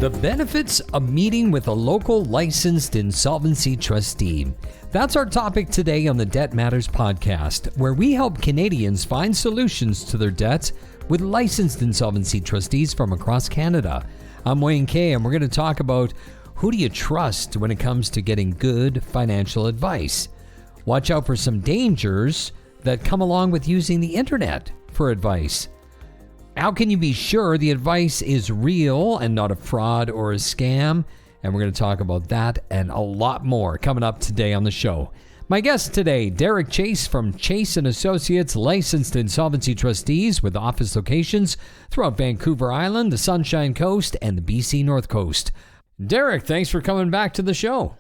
The benefits of meeting with a local licensed insolvency trustee. That's our topic today on the Debt Matters podcast, where we help Canadians find solutions to their debts with licensed insolvency trustees from across Canada. I'm Wayne Kay, and we're going to talk about who do you trust when it comes to getting good financial advice. Watch out for some dangers that come along with using the internet for advice. How can you be sure the advice is real and not a fraud or a scam? And we're going to talk about that and a lot more coming up today on the show. My guest today, Derek Chase from Chase & Associates, licensed insolvency trustees with office locations throughout Vancouver Island, the Sunshine Coast, and the BC North Coast. Derek, thanks for coming back to the show.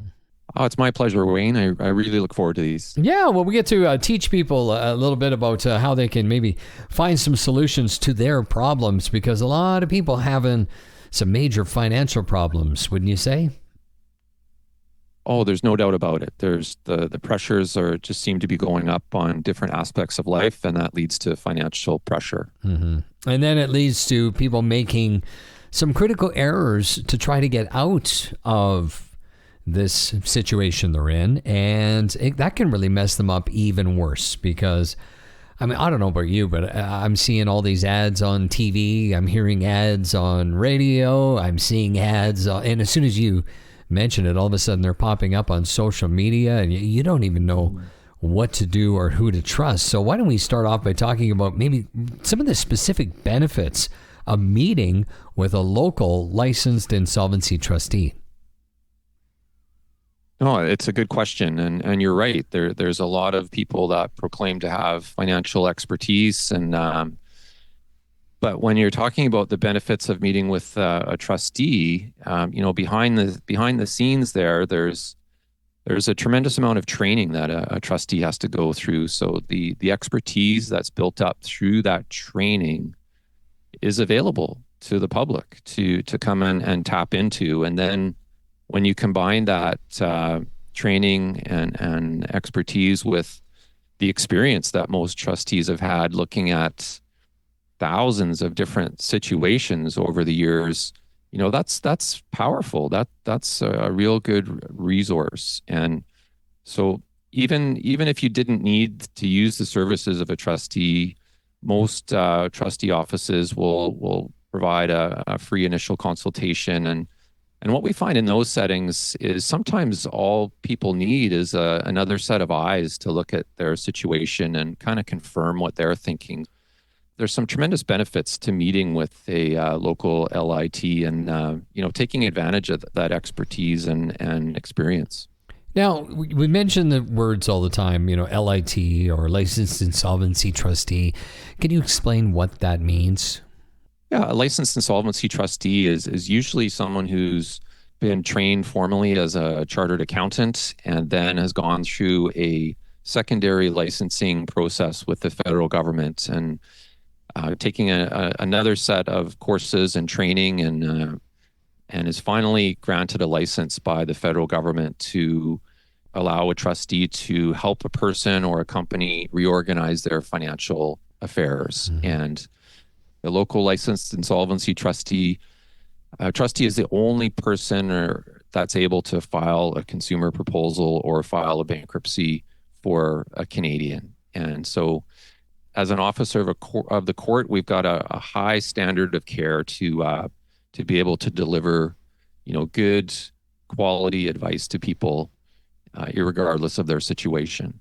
Oh, it's my pleasure, Wayne. I really look forward to these. Yeah, well, we get to teach people a little bit about how they can maybe find some solutions to their problems, because a lot of people having some major financial problems, wouldn't you say? Oh, there's no doubt about it. There's the pressures just seem to be going up on different aspects of life, and that leads to financial pressure. Mm-hmm. And then it leads to people making some critical errors to try to get out of this situation they're in, and that can really mess them up even worse, because I mean, I don't know about you, but I'm seeing all these ads on TV, I'm hearing ads on radio, I'm seeing ads, and as soon as you mention it, all of a sudden they're popping up on social media, and you don't even know what to do or who to trust. So why don't we start off by talking about maybe some of the specific benefits of meeting with a local licensed insolvency trustee? No, it's a good question, and you're right. There's a lot of people that proclaim to have financial expertise, and but when you're talking about the benefits of meeting with a trustee, behind the scenes there's a tremendous amount of training that a trustee has to go through. So the expertise that's built up through that training is available to the public to come in and tap into, and then when you combine that training and expertise with the experience that most trustees have had looking at thousands of different situations over the years, that's powerful. That's a real good resource. And so even if you didn't need to use the services of a trustee, most trustee offices will provide a free initial consultation. And what we find in those settings is sometimes all people need is another set of eyes to look at their situation and kind of confirm what they're thinking. There's some tremendous benefits to meeting with a local LIT and taking advantage of that expertise and experience. Now, we mention the words all the time, LIT or licensed insolvency trustee. Can you explain what that means? Yeah, a licensed insolvency trustee is usually someone who's been trained formally as a chartered accountant and then has gone through a secondary licensing process with the federal government and taking another set of courses and training and is finally granted a license by the federal government to allow a trustee to help a person or a company reorganize their financial affairs. Mm-hmm. And the local licensed insolvency trustee is the only person that's able to file a consumer proposal or file a bankruptcy for a Canadian. And so as an officer of the court, we've got a high standard of care to be able to deliver, good quality advice to people, irregardless of their situation.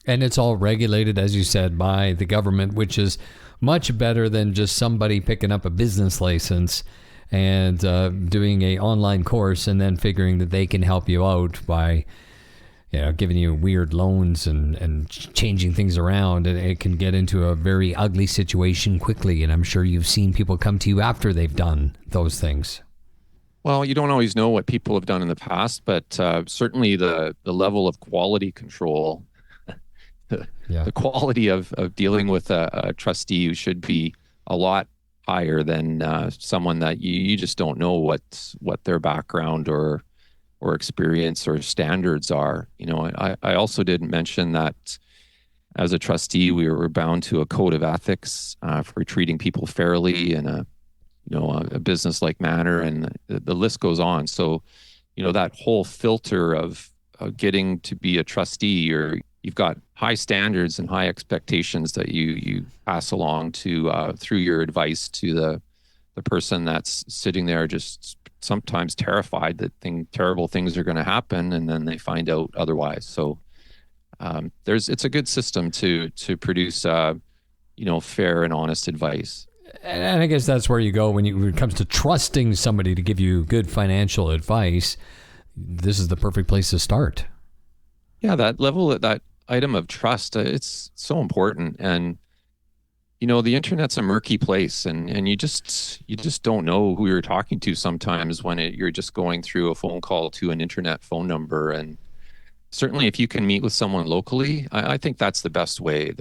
And it's all regulated, as you said, by the government, which is much better than just somebody picking up a business license and doing an online course and then figuring that they can help you out by giving you weird loans and changing things around. And it can get into a very ugly situation quickly. And I'm sure you've seen people come to you after they've done those things. Well, you don't always know what people have done in the past, but certainly the level of quality control, the quality of dealing with a trustee should be a lot higher than someone that you just don't know what their background or experience or standards are. I also didn't mention that as a trustee, we were bound to a code of ethics for treating people fairly and a business-like manner, and the list goes on. So, that whole filter of getting to be a trustee, or you've got high standards and high expectations that you pass along to through your advice to the person that's sitting there, just sometimes terrified that terrible things are going to happen, and then they find out otherwise. So it's a good system to produce fair and honest advice. And I guess that's where you go when it comes to trusting somebody to give you good financial advice. This is the perfect place to start. Yeah, that item of trust, it's so important. And the internet's a murky place, and you just don't know who you're talking to sometimes when you're just going through a phone call to an internet phone number. And certainly, if you can meet with someone locally, I think that's the best way.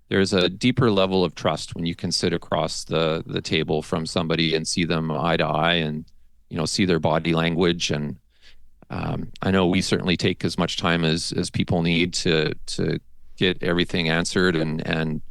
There's a deeper level of trust when you can sit across the table from somebody and see them eye to eye, and see their body language. And I know we certainly take as much time as people need to get everything answered and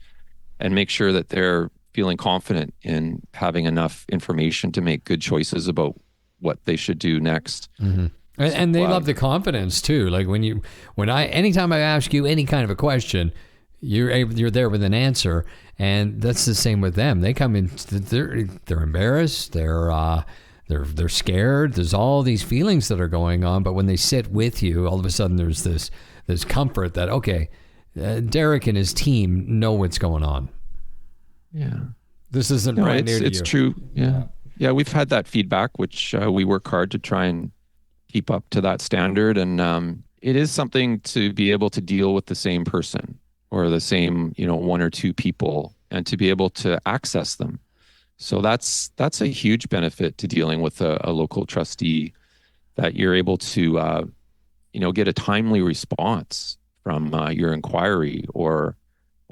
make sure that they're feeling confident in having enough information to make good choices about what they should do next. Mm-hmm. And they love the confidence too. Like anytime I ask you any kind of a question, you're there with an answer, and that's the same with them. They come in, they're embarrassed, they're scared. There's all these feelings that are going on, but when they sit with you, all of a sudden there's this comfort that, okay, Derek and his team know what's going on. Yeah, this isn't right near to you. It's true. Yeah, we've had that feedback, which we work hard to try and keep up to that standard, and it is something to be able to deal with the same person or the same, one or two people, and to be able to access them. So that's a huge benefit to dealing with a local trustee, that you're able to, get a timely response from your inquiry, or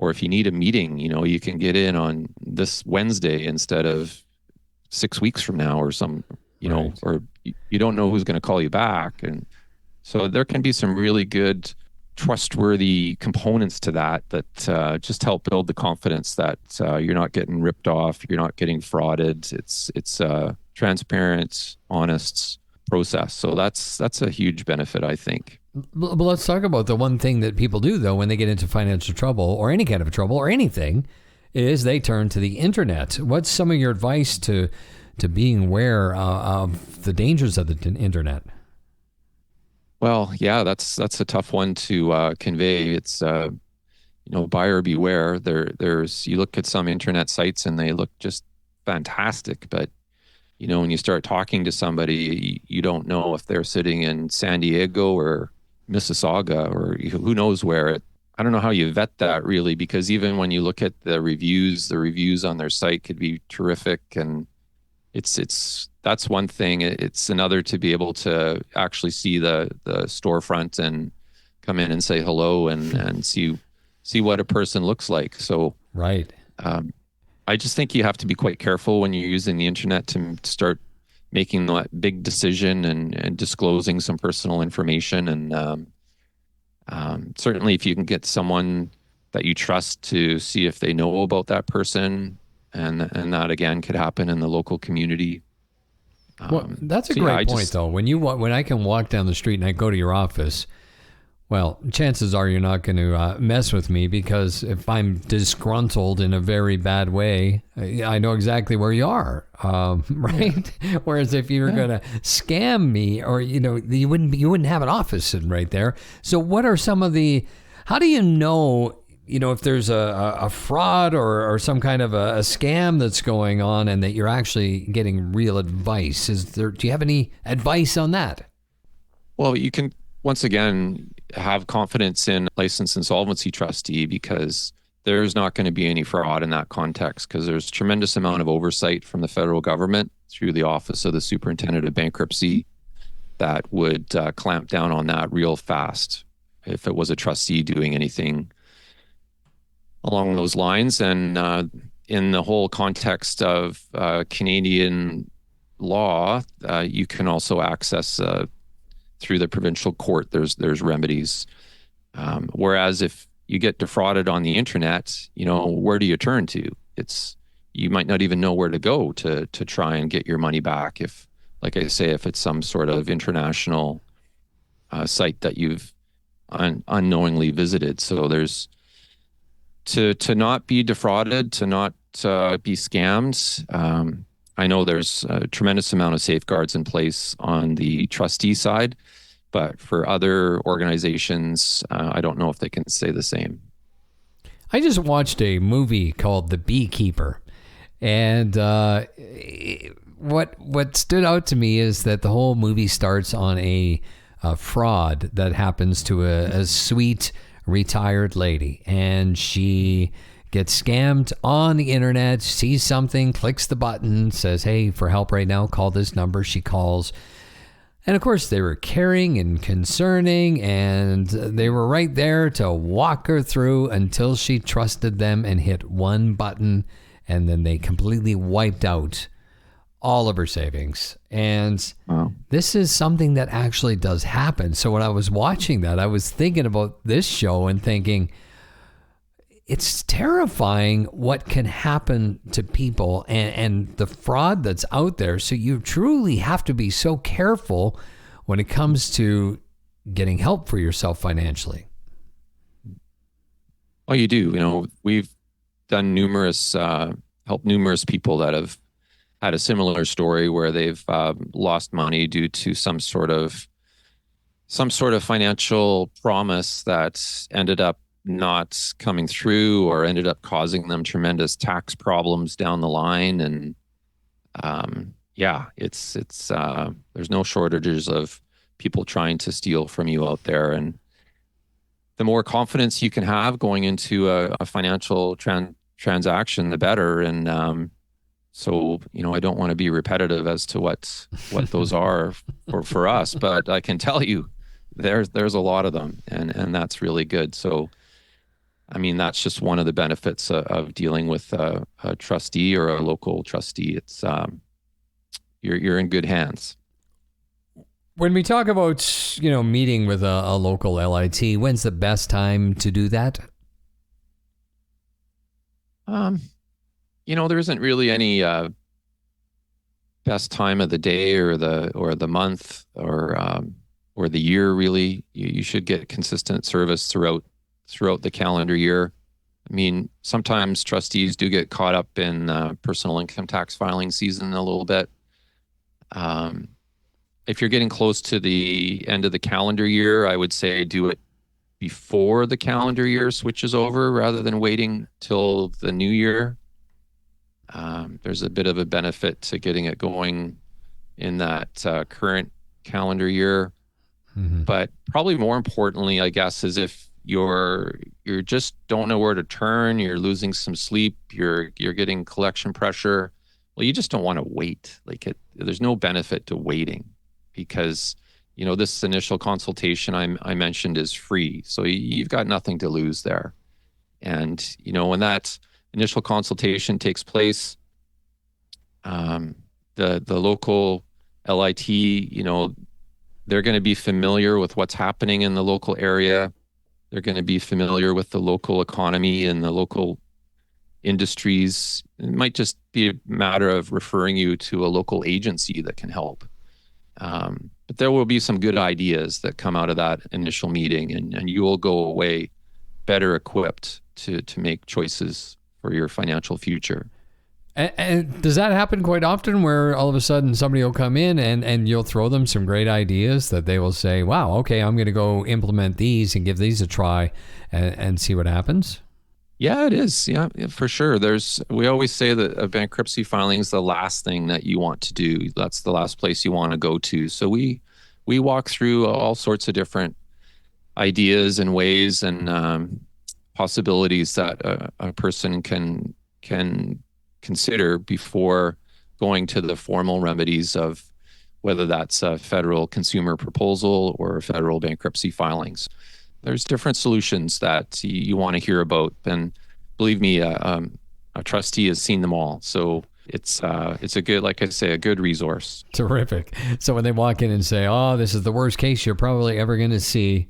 if you need a meeting, you can get in on this Wednesday instead of 6 weeks from now, or right. Or you don't know who's going to call you back. And so there can be some really good, trustworthy components to that just help build the confidence that you're not getting ripped off, you're not getting frauded. It's a transparent, honest process. So that's a huge benefit, I think. But let's talk about the one thing that people do, though, when they get into financial trouble or any kind of trouble or anything, is they turn to the internet. What's some of your advice to being aware of the dangers of the internet? Well, yeah, that's a tough one to convey. It's buyer beware. There's you look at some internet sites and they look just fantastic, but when you start talking to somebody, you don't know if they're sitting in San Diego or Mississauga or who knows where. I don't know how you vet that really, because even when you look at the reviews on their site could be terrific, and that's one thing. It's another to be able to actually see the storefront and come in and say hello and see what a person looks like. So right. I just think you have to be quite careful when you're using the internet to start making that big decision and disclosing some personal information. And certainly if you can get someone that you trust to see if they know about that person, and that again could happen in the local community. Well, that's a great point, though. When I can walk down the street and I go to your office, well, chances are you're not going to mess with me, because if I'm disgruntled in a very bad way, I know exactly where you are, right? Yeah. Whereas if you were going to scam me, or you wouldn't have an office sitting right there. So what are some of how do you know? If there's a fraud or some kind of a scam that's going on, and that you're actually getting real advice, do you have any advice on that? Well, you can, once again, have confidence in licensed insolvency trustee, because there's not going to be any fraud in that context, because there's a tremendous amount of oversight from the federal government through the Office of the Superintendent of Bankruptcy that would clamp down on that real fast if it was a trustee doing anything along those lines. And in the whole context of Canadian law, you can also access through the provincial court. There's remedies. Whereas if you get defrauded on the internet, where do you turn to? you might not even know where to go to try and get your money back if, like I say, if it's some sort of international site that you've unknowingly visited. So there's to not be defrauded, to not be scammed. I know there's a tremendous amount of safeguards in place on the trustee side, but for other organizations, I don't know if they can say the same. I just watched a movie called The Beekeeper, and what stood out to me is that the whole movie starts on a fraud that happens to a sweet retired lady, and she gets scammed on the internet, sees something, clicks the button, says, "Hey, for help right now, call this number." She calls. And of course, they were caring and concerning, and they were right there to walk her through until she trusted them and hit one button, and then they completely wiped out all of her savings. And Wow. This is something that actually does happen. So when I was watching that, I was thinking about this show and thinking, it's terrifying what can happen to people and the fraud that's out there. So you truly have to be so careful when it comes to getting help for yourself financially. Oh, you do. You know, we've done helped numerous people that have had a similar story where they've lost money due to some sort of financial promise that ended up not coming through or ended up causing them tremendous tax problems down the line. And it's there's no shortages of people trying to steal from you out there. And the more confidence you can have going into a financial transaction, the better. And so, you know, I don't want to be repetitive as to what those are for us, but I can tell you there's a lot of them, and that's really good. So, I mean, that's just one of the benefits of dealing with a trustee or a local trustee. It's you're in good hands. When we talk about, meeting with a local LIT, when's the best time to do that? There isn't really any best time of the day or the month or the year. Really, you should get consistent service throughout the calendar year. I mean, sometimes trustees do get caught up in personal income tax filing season a little bit. If you're getting close to the end of the calendar year, I would say do it before the calendar year switches over rather than waiting till the new year. There's a bit of a benefit to getting it going in that current calendar year. Mm-hmm. But probably more importantly, I guess, is if you're just don't know where to turn, you're losing some sleep, you're getting collection pressure. Well, you just don't want to wait. There's no benefit to waiting because, this initial consultation I mentioned is free. So you've got nothing to lose there. And, when that initial consultation takes place, the local LIT, they're going to be familiar with what's happening in the local area. They're going to be familiar with the local economy and the local industries. It might just be a matter of referring you to a local agency that can help. But there will be some good ideas that come out of that initial meeting, and you will go away better equipped to make choices for your financial future. And does that happen quite often where all of a sudden somebody will come in and you'll throw them some great ideas that they will say, wow, okay, I'm going to go implement these and give these a try and see what happens? Yeah, it is. Yeah, for sure. We always say that a bankruptcy filing is the last thing that you want to do. That's the last place you want to go to. So we walk through all sorts of different ideas and ways and possibilities that a person can consider before going to the formal remedies of whether that's a federal consumer proposal or federal bankruptcy filings. There's different solutions that you want to hear about, and believe me, a trustee has seen them all. So it's a good, like I say, a good resource. Terrific. So when they walk in and say, "Oh, this is the worst case you're probably ever going to see,"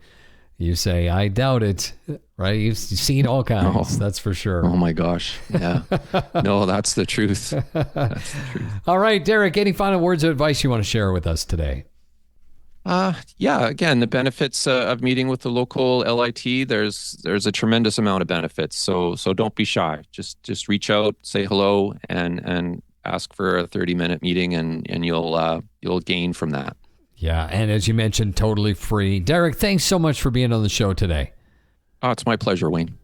You say, I doubt it, right? You've seen all kinds, that's for sure. Oh my gosh. Yeah. No, that's the truth. That's the truth. All right, Derek, any final words of advice you want to share with us today? Yeah, again, the benefits of meeting with the local LIT, there's a tremendous amount of benefits. So don't be shy. Just reach out, say hello, and ask for a 30-minute meeting, and you'll gain from that. Yeah, and as you mentioned, totally free. Derek, thanks so much for being on the show today. Oh, it's my pleasure, Wayne.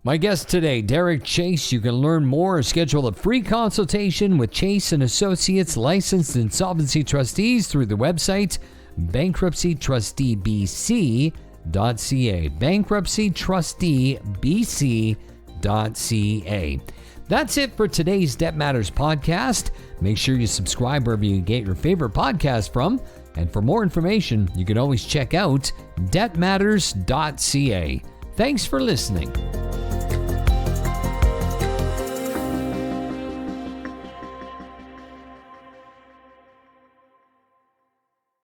My guest today, Derek Chase. You can learn more or schedule a free consultation with Chase & Associates, licensed insolvency trustees through the website bankruptcytrusteebc.ca. bankruptcytrusteebc.ca. That's it for today's Debt Matters podcast. Make sure you subscribe wherever you get your favorite podcast from. And for more information, you can always check out debtmatters.ca. Thanks for listening.